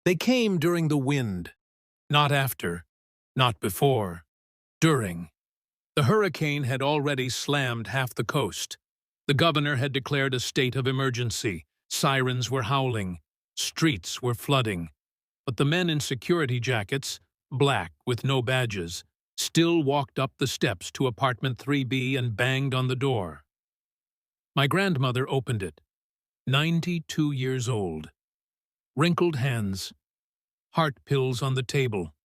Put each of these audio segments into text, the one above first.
They came during the wind, not after, not before, during. The hurricane had already slammed half the coast. The governor had declared a state of emergency. Sirens were howling. Streets were flooding. But the men in security jackets, black with no badges, still walked up the steps to apartment 3B and banged on the door. My grandmother opened it, 92 years old. Wrinkled hands, heart pills on the table,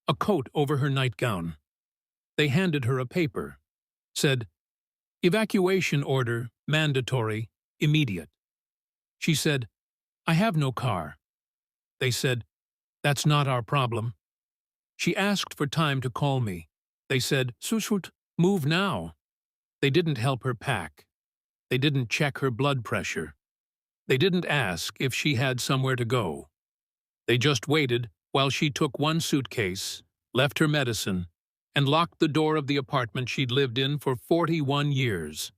a coat over her nightgown. They handed her a paper, said, "Evacuation order, mandatory, immediate." She said, "I have no car." They said, "That's not our problem." She asked for time to call me. They said, "Susut, move now." They didn't help her pack. They didn't check her blood pressure. They didn't ask if she had somewhere to go. They just waited while she took one suitcase, left her medicine, and locked the door of the apartment she'd lived in for 41 years.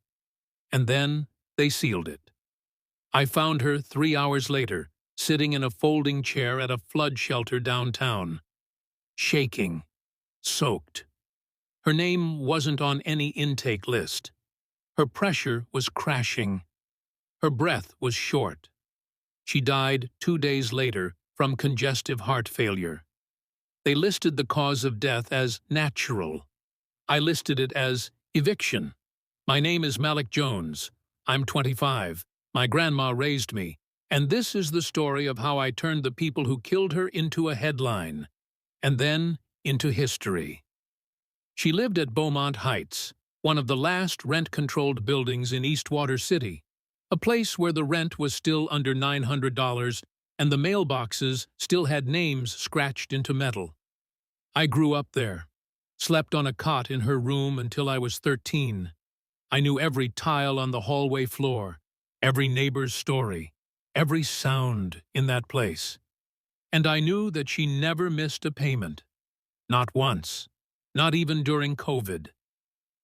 And then they sealed it. I found her 3 hours later, sitting in a folding chair at a flood shelter downtown, shaking, soaked. Her name wasn't on any intake list. Her pressure was crashing. Her breath was short. She died 2 days later from congestive heart failure. They listed the cause of death as natural. I listed it as eviction. My name is Malik Jones. I'm 25. My grandma raised me. And this is the story of how I turned the people who killed her into a headline, and then into history. She lived at Beaumont Heights, one of the last rent-controlled buildings in Eastwater City, a place where the rent was still under $900 and the mailboxes still had names scratched into metal. I grew up there, slept on a cot in her room until I was 13. I knew every tile on the hallway floor, every neighbor's story, every sound in that place. And I knew that she never missed a payment. Not once. Not even during COVID.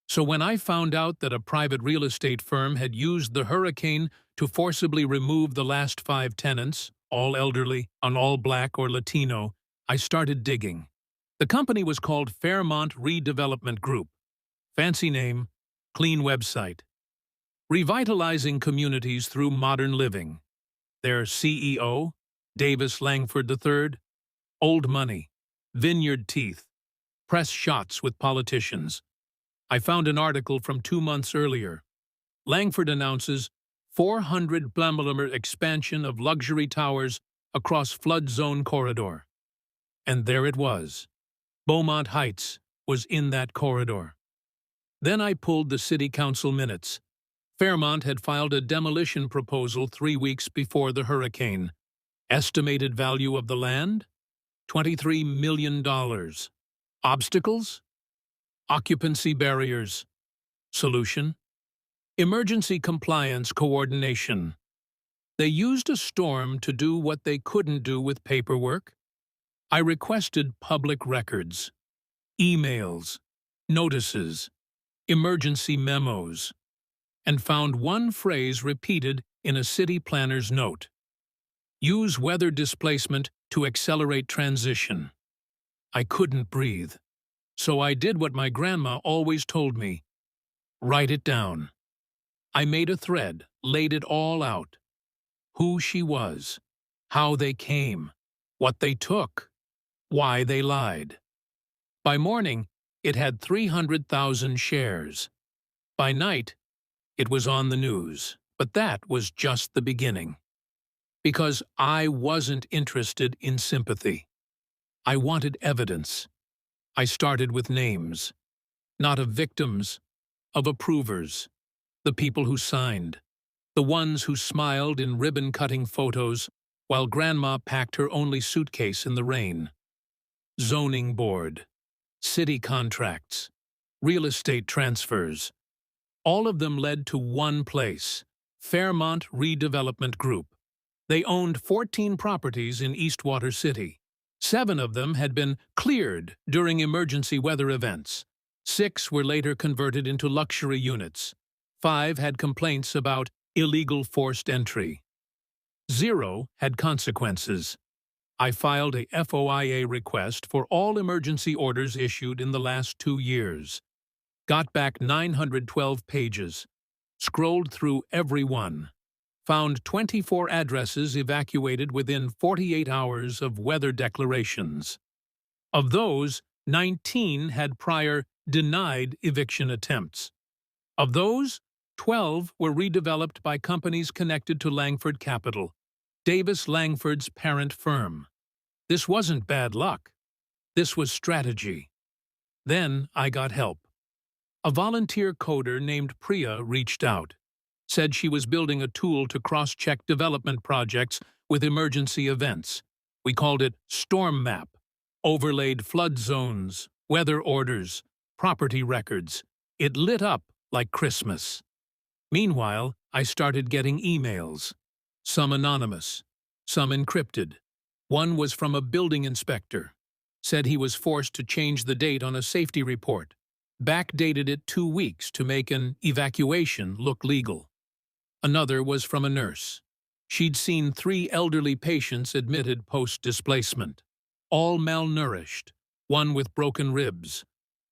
So when I found out that a private real estate firm had used the hurricane to forcibly remove the last 5 tenants, all elderly, and all black or Latino, I started digging. The company was called Fairmont Redevelopment Group. Fancy name, clean website. Revitalizing communities through modern living. Their CEO, Davis Langford III, old money, vineyard teeth, press shots with politicians. I found an article from 2 months earlier. Langford announces 400 mm expansion of luxury towers across flood zone corridor. And there it was. Beaumont Heights was in that corridor. Then I pulled the city council minutes. Fairmont had filed a demolition proposal 3 weeks before the hurricane. Estimated value of the land? $23 million. Obstacles? Occupancy barriers. Solution? Emergency compliance coordination. They used a storm to do what they couldn't do with paperwork. I requested public records, emails, notices, emergency memos, and found one phrase repeated in a city planner's note. Use weather displacement to accelerate transition. I couldn't breathe, so I did what my grandma always told me. Write it down. I made a thread, laid it all out. Who she was, how they came, what they took, why they lied. By morning, it had 300,000 shares. By night, it was on the news, but that was just the beginning. Because I wasn't interested in sympathy. I wanted evidence. I started with names, not of victims, of approvers, the people who signed, the ones who smiled in ribbon-cutting photos while Grandma packed her only suitcase in the rain. Zoning board, city contracts, real estate transfers. All of them led to one place, Fairmont Redevelopment Group. They owned 14 properties in Eastwater City. 7 of them had been cleared during emergency weather events. 6 were later converted into luxury units. 5 had complaints about illegal forced entry. 0 had consequences. I filed a FOIA request for all emergency orders issued in the last 2 years. Got back 912 pages. Scrolled through every one. Found 24 addresses evacuated within 48 hours of weather declarations. Of those, 19 had prior denied eviction attempts. Of those, 12 were redeveloped by companies connected to Langford Capital, Davis Langford's parent firm. This wasn't bad luck. This was strategy. Then I got help. A volunteer coder named Priya reached out, said she was building a tool to cross-check development projects with emergency events. We called it Storm Map. Overlaid flood zones, weather orders, property records. It lit up like Christmas. Meanwhile, I started getting emails. Some anonymous, some encrypted. One was from a building inspector. Said he was forced to change the date on a safety report. Backdated it 2 weeks to make an evacuation look legal. Another was from a nurse. She'd seen 3 elderly patients admitted post-displacement. All malnourished, one with broken ribs.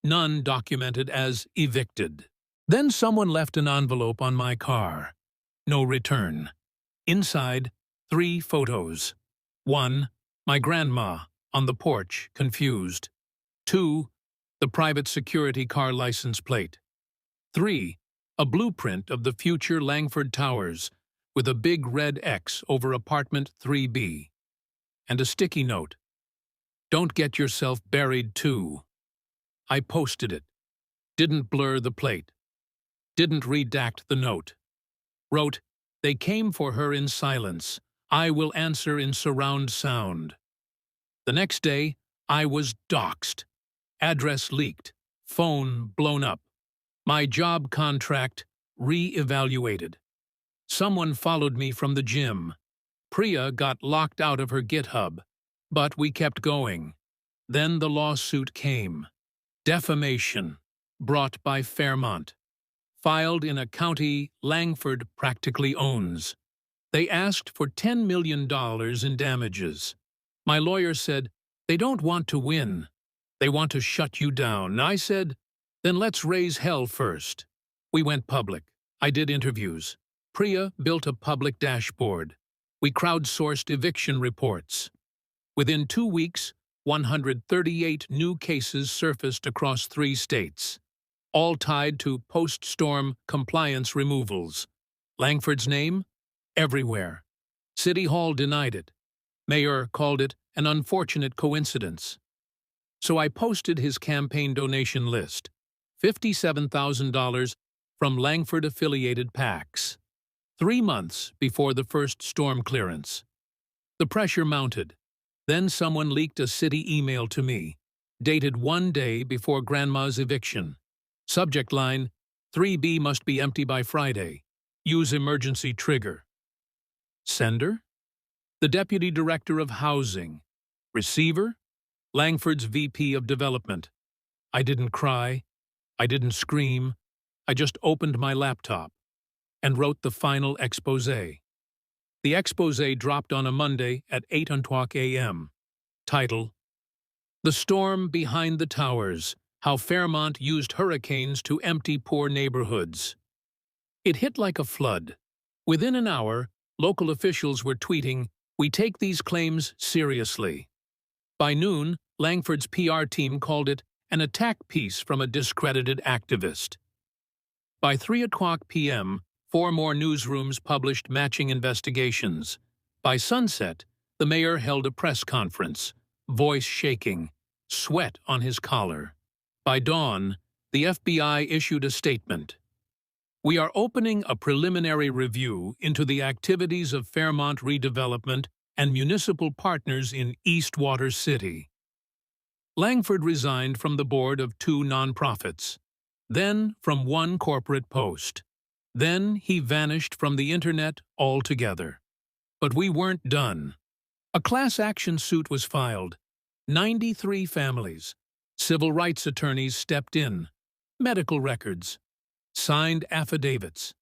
None documented as evicted. Then someone left an envelope on my car. No return. Inside, 3 photos. 1, my grandma, on the porch, confused. 2, the private security car license plate. 3, a blueprint of the future Langford Towers with a big red X over apartment 3B. And a sticky note. Don't get yourself buried too. I posted it. Didn't blur the plate. Didn't redact the note. Wrote, they came for her in silence. I will answer in surround sound. The next day, I was doxxed. Address leaked. Phone blown up. My job contract re-evaluated. Someone followed me from the gym. Priya got locked out of her GitHub. But we kept going. Then the lawsuit came. Defamation, brought by Fairmont. Filed in a county Langford practically owns. They asked for $10 million in damages. My lawyer said, they don't want to win. They want to shut you down. I said, then let's raise hell first. We went public. I did interviews. Priya built a public dashboard. We crowdsourced eviction reports. Within 2 weeks, 138 new cases surfaced across 3 states, all tied to post-storm compliance removals. Langford's name? Everywhere. City Hall denied it. Mayor called it an unfortunate coincidence. So I posted his campaign donation list, $57,000 from Langford-affiliated PACs, 3 months before the first storm clearance. The pressure mounted. Then someone leaked a city email to me, dated 1 day before Grandma's eviction. Subject line, 3B must be empty by Friday. Use emergency trigger. Sender? The Deputy Director of Housing. Receiver? Langford's VP of Development. I didn't cry. I didn't scream. I just opened my laptop and wrote the final exposé. The exposé dropped on a Monday at 8:00 a.m. Title: The Storm Behind the Towers, How Fairmont Used Hurricanes to Empty Poor Neighborhoods. It hit like a flood. Within an hour, local officials were tweeting, "We take these claims seriously." By noon, Langford's PR team called it an attack piece from a discredited activist. By 3:00 p.m., 4 more newsrooms published matching investigations. By sunset, the mayor held a press conference, voice shaking, sweat on his collar. By dawn, the FBI issued a statement. We are opening a preliminary review into the activities of Fairmont Redevelopment and municipal partners in Eastwater City. Langford resigned from the board of 2 nonprofits, then from 1 corporate post. Then he vanished from the internet altogether. But we weren't done. A class action suit was filed. 93 families. Civil rights attorneys stepped in. Medical records. Signed affidavits.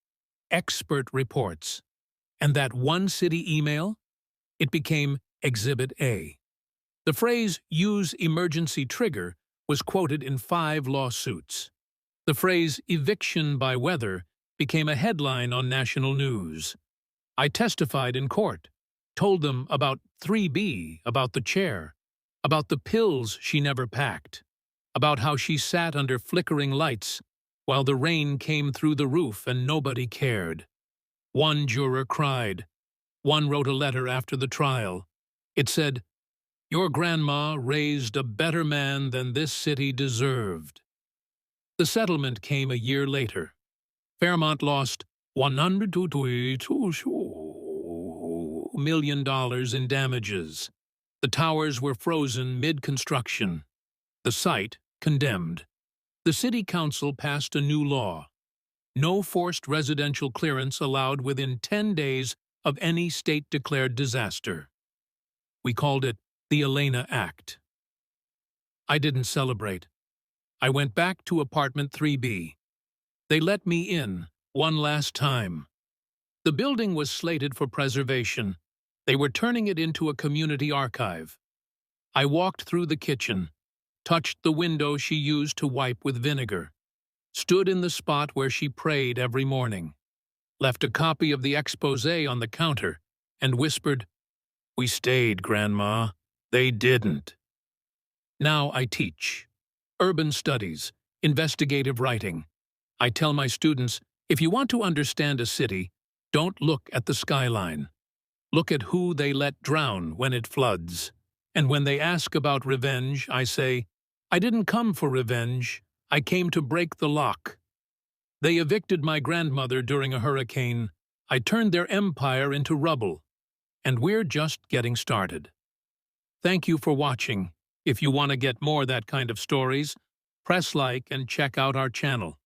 Expert reports. And that one city email? It became Exhibit A. The phrase, "use emergency trigger," was quoted in 5 lawsuits. The phrase, "eviction by weather," became a headline on national news. I testified in court, told them about 3B, about the chair, about the pills she never packed, about how she sat under flickering lights while the rain came through the roof and nobody cared. One juror cried. One wrote a letter after the trial. It said, "Your grandma raised a better man than this city deserved." The settlement came a year later. Fairmont lost $122 million in damages. The towers were frozen mid-construction. The site condemned. The city council passed a new law. No forced residential clearance allowed within 10 days of any state-declared disaster. We called it the Elena Act. I didn't celebrate. I went back to apartment 3B. They let me in, one last time. The building was slated for preservation. They were turning it into a community archive. I walked through the kitchen, touched the window she used to wipe with vinegar, stood in the spot where she prayed every morning, left a copy of the exposé on the counter, and whispered, "We stayed, Grandma. They didn't." Now I teach. Urban studies, investigative writing. I tell my students, if you want to understand a city, don't look at the skyline. Look at who they let drown when it floods. And when they ask about revenge, I say, I didn't come for revenge. I came to break the lock. They evicted my grandmother during a hurricane. I turned their empire into rubble. And we're just getting started. Thank you for watching. If you want to get more that kind of stories, press like and check out our channel.